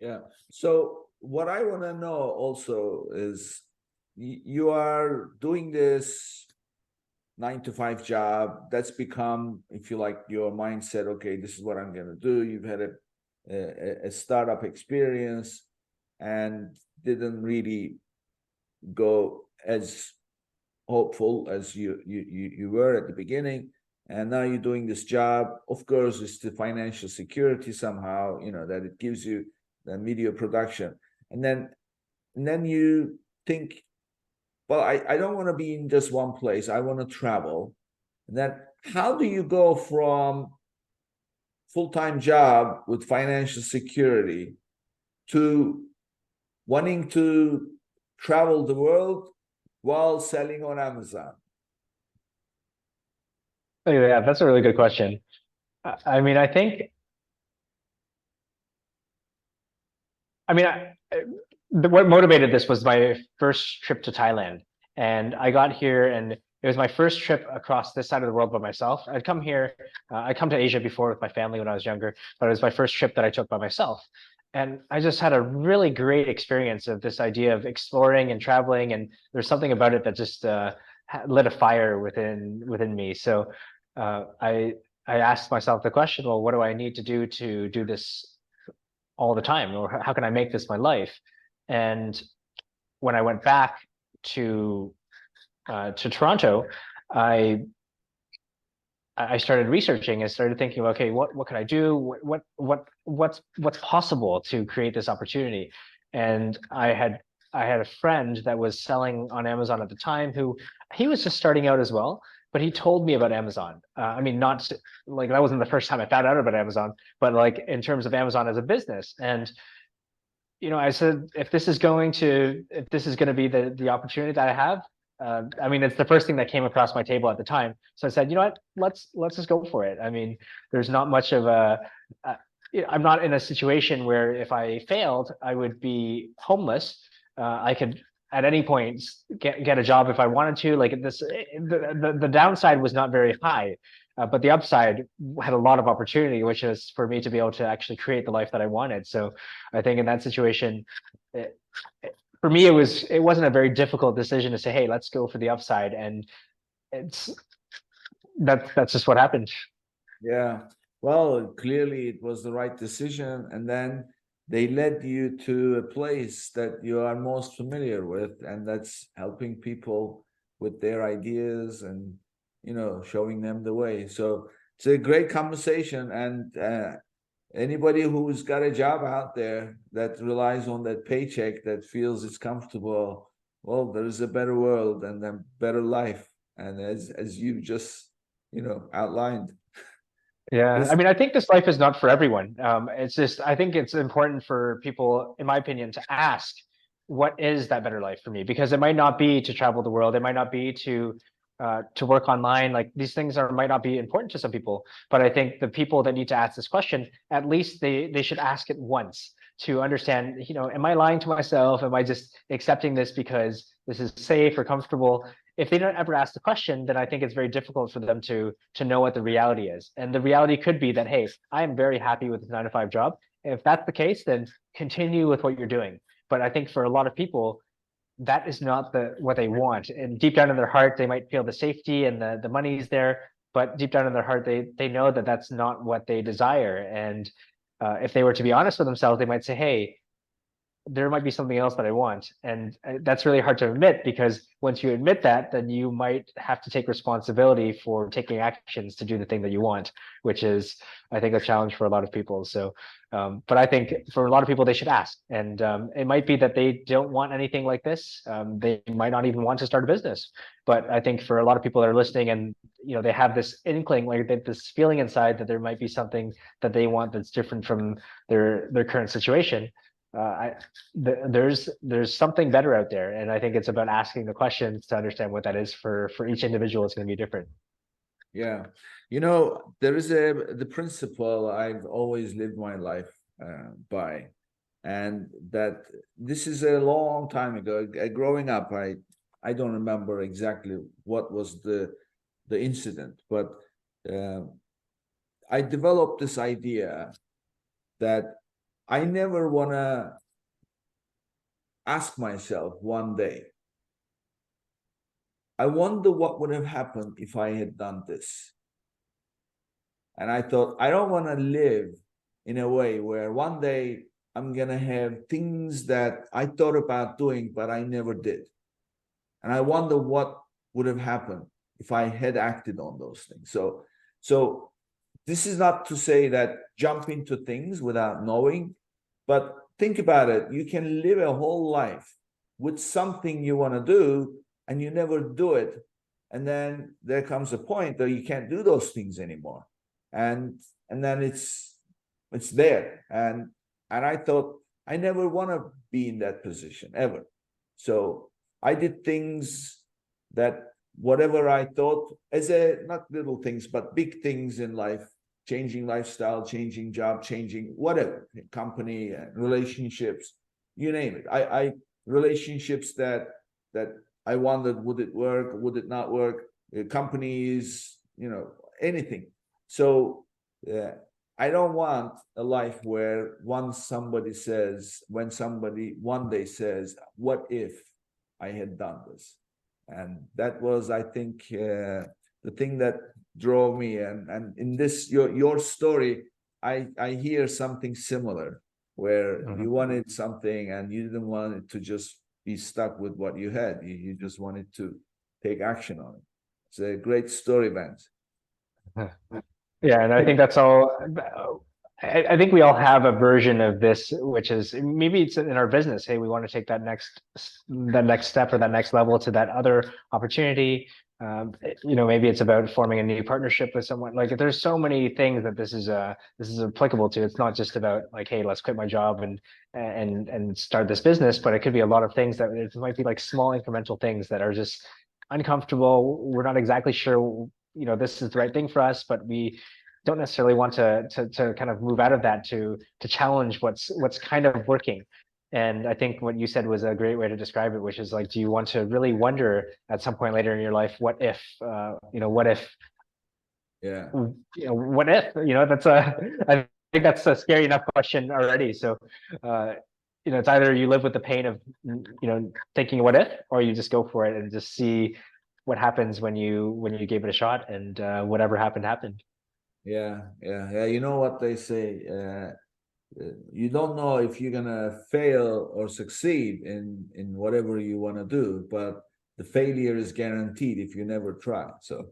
Yeah. So what I want to know also is you are doing this 9 to 5 job that's become, if you like, your mindset. Okay, this is what I'm going to do. You've had a startup experience and didn't really go as hopeful as you were at the beginning, and now you're doing this job. Of course, it's the financial security somehow, that it gives you the media production, and then you think, well, I don't want to be in just one place. I want to travel. And then how do you go from full-time job with financial security to wanting to travel the world while selling on Amazon? Oh, yeah, that's a really good question. I mean, I mean, what motivated this was my first trip to Thailand. And I got here, and it was my first trip across this side of the world by myself. I'd come to Asia before with my family when I was younger, but it was my first trip that I took by myself. And I just had a really great experience of this idea of exploring and traveling. And there's something about it that just lit a fire within me. So I asked myself the question, well, what do I need to do this all the time, or how can I make this my life? And when I went back to Toronto, I I started researching and started thinking, okay, what can I do? What's possible to create this opportunity? And I had a friend that was selling on Amazon at the time who he was just starting out as well, but he told me about Amazon. I mean, not like that wasn't the first time I found out about Amazon, but like in terms of Amazon as a business. And I said, if this is going to be the opportunity that I have, I mean, it's the first thing that came across my table at the time. So I said, you know what, let's just go for it. I mean, there's not much of uh, I'm not in a situation where if I failed, I would be homeless. I could at any point get a job if I wanted to. Like the downside was not very high. But the upside had a lot of opportunity, which is for me to be able to actually create the life that I wanted. So I think in that situation, it, for me, it wasn't a very difficult decision to say, "Hey, let's go for the upside," and it's that's just what happened. Yeah. Well, clearly it was the right decision. And then they led you to a place that you are most familiar with, and that's helping people with their ideas and, showing them the way. So it's a great conversation. And anybody who's got a job out there that relies on that paycheck, that feels it's comfortable, well, there is a better world and a better life. And as you just, outlined. Yeah, I This, mean, I think this life is not for everyone. It's just, I think it's important for people, in my opinion, to ask, what is that better life for me? Because it might not be to travel the world, it might not be to work online. Like these things might not be important to some people. But I think the people that need to ask this question, at least they should ask it once to understand, am I lying to myself? Am I just accepting this because this is safe or comfortable? If they don't ever ask the question, then I think it's very difficult for them to know what the reality is. And the reality could be that, hey, I am very happy with this 9 to 5 job. If that's the case, then continue with what you're doing. But I think for a lot of people, that is not what they want. And deep down in their heart, they might feel the safety and the money's there, but deep down in their heart, they know that that's not what they desire. And if they were to be honest with themselves, they might say, hey, there might be something else that I want. And that's really hard to admit, because once you admit that, then you might have to take responsibility for taking actions to do the thing that you want, which is, I think, a challenge for a lot of people. So, but I think for a lot of people, they should ask. And it might be that they don't want anything like this. They might not even want to start a business. But I think for a lot of people that are listening, and they have this inkling, like this feeling inside that there might be something that they want that's different from their current situation. I there's something better out there, and I think it's about asking the questions to understand what that is. For each individual, it's going to be different. yeah. There is the principle I've always lived my life by, and that this is a long time ago. Growing up, I don't remember exactly what was the incident, but uh, I developed this idea that I never want to ask myself one day, I wonder what would have happened if I had done this. And I thought, I don't want to live in a way where one day I'm going to have things that I thought about doing, but I never did. And I wonder what would have happened if I had acted on those things. So this is not to say that jump into things without knowing, but think about it. You can live a whole life with something you want to do and you never do it. And then there comes a point that you can't do those things anymore. And then it's there. And I thought I never want to be in that position ever. So I did things that whatever I thought as not little things, but big things in life, changing lifestyle, changing job, changing whatever, company, relationships, you name it. I relationships that I wondered, would it work? Would it not work? Companies, anything. So I don't want a life where when somebody one day says, what if I had done this? And that was, I think, the thing that drove me. And in this, your story, I hear something similar, where you wanted something and you didn't want it to just be stuck with what you had. You just wanted to take action on it. It's a great story, Vance. Yeah, and I think that's all. I think we all have a version of this, which is maybe it's in our business. Hey, we want to take that next step or that next level to that other opportunity. Maybe it's about forming a new partnership with someone. Like, there's so many things that this is applicable to. It's not just about like, hey, let's quit my job and start this business, but it could be a lot of things that it might be like small incremental things that are just uncomfortable. We're not exactly sure, this is the right thing for us, but we don't necessarily want to kind of move out of that to challenge what's kind of working. And I think what you said was a great way to describe it, which is like, do you want to really wonder at some point later in your life, what if, what if, Yeah. What if, that's I think that's a scary enough question already. So, it's either you live with the pain of, thinking what if, or you just go for it and just see what happens when you gave it a shot, and whatever happened. Yeah. You know what they say, you don't know if you're gonna fail or succeed in whatever you want to do, but the failure is guaranteed if you never try. So